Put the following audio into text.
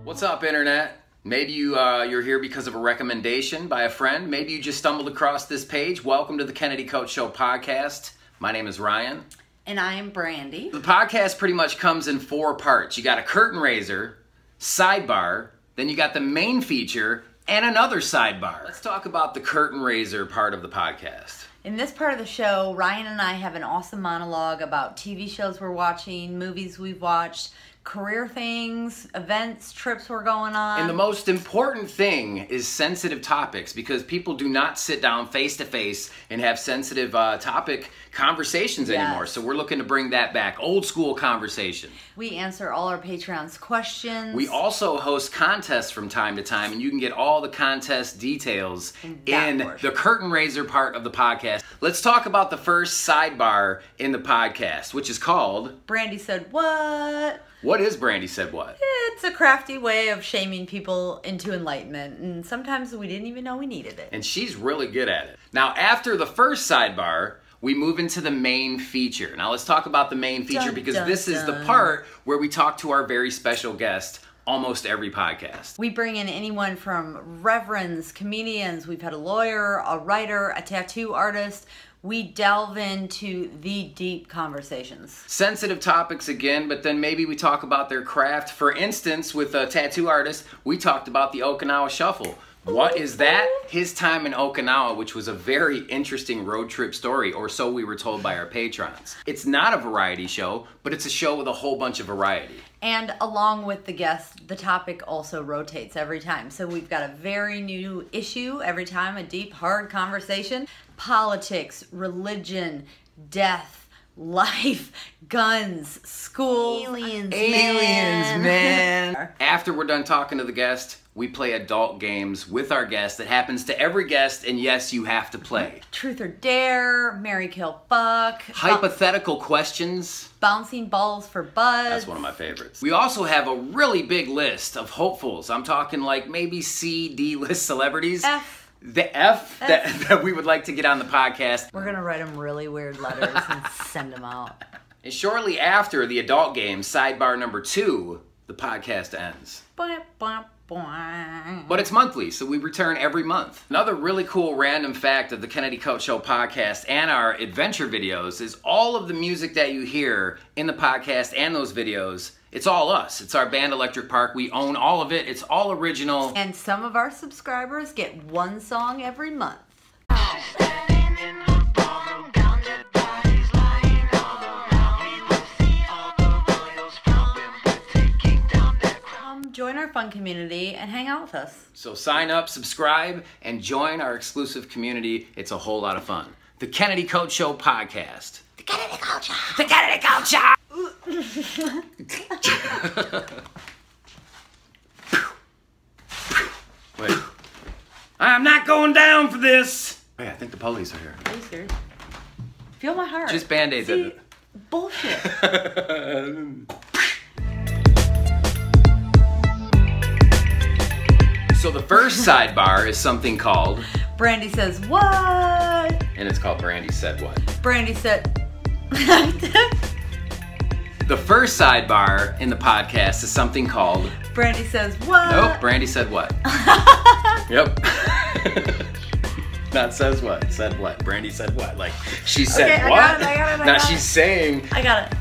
What's up, Internet? Maybe you're here because of a recommendation by a friend. Maybe you just stumbled across this page. Welcome to the Kennedy Coach Show podcast. My name is Ryan. And I am Brandy. The podcast pretty much comes in 4 parts. You got a curtain raiser, sidebar, then you got the main feature, and another sidebar. Let's talk about the curtain raiser part of the podcast. In this part of the show, Ryan and I have an awesome monologue about TV shows we're watching, movies we've watched, career things, events, trips we're going on. And the most important thing is sensitive topics, because people do not sit down face to face and have sensitive topic conversations anymore. So we're looking to bring that back. Old school conversation. We answer all our Patreons' questions. We also host contests from time to time, and you can get all the contest details in the curtain raiser part of the podcast. Let's talk about the first sidebar in the podcast, which is called Brandy Said What? What is Brandy Said What? It's a crafty way of shaming people into enlightenment, and sometimes we didn't even know we needed it. And she's really good at it. Now, after the first sidebar, we move into the main feature. Now, let's talk about the main feature, because this is the part where we talk to our very special guest almost every podcast. We bring in anyone from reverends, comedians, we've had a lawyer, a writer, a tattoo artist. We delve into the deep conversations. Sensitive topics again, but then maybe we talk about their craft. For instance, with a tattoo artist, we talked about the Okinawa Shuffle. What is that? His time in Okinawa, which was a very interesting road trip story, or so we were told by our patrons. It's not a variety show, but it's a show with a whole bunch of variety. And along with the guest, the topic also rotates every time. So we've got a very new issue every time, a deep, hard conversation. Politics, religion, death, life, guns, school, aliens, man. After we're done talking to the guest, we play adult games with our guest that happens to every guest, and yes, you have to play. Truth or Dare, Marry, Kill, Fuck. Hypothetical questions. Bouncing balls for buds. That's one of my favorites. We also have a really big list of hopefuls. I'm talking like maybe C, D list celebrities. The F. That we would like to get on the podcast. We're gonna write them really weird letters and send them out. And shortly after the adult game, sidebar number 2, the podcast ends. But it's monthly, so we return every month. Another really cool random fact of the Kennedy Coach Show podcast and our adventure videos is all of the music that you hear in the podcast and those videos, it's all us. It's our band Electric Park. We own all of it. It's all original. And some of our subscribers get 1 song every month. Join our fun community and hang out with us. So sign up, subscribe, and join our exclusive community. It's a whole lot of fun. The Kennedy Coach Show podcast. The Kennedy Coach Show. The Kennedy Coach Show. Wait. I'm not going down for this. Wait, I think the police are here. Are you serious? Feel my heart. Just Band-Aids. See, bullshit. So the first sidebar is something called Brandy Says What? And it's called Brandy Said What? Brandy said The first sidebar in the podcast is something called Brandy Says What? Nope, Brandy Said What? Yep. Not says what, said what. Brandy said what? Like, she said what? I got it. She's saying I got it.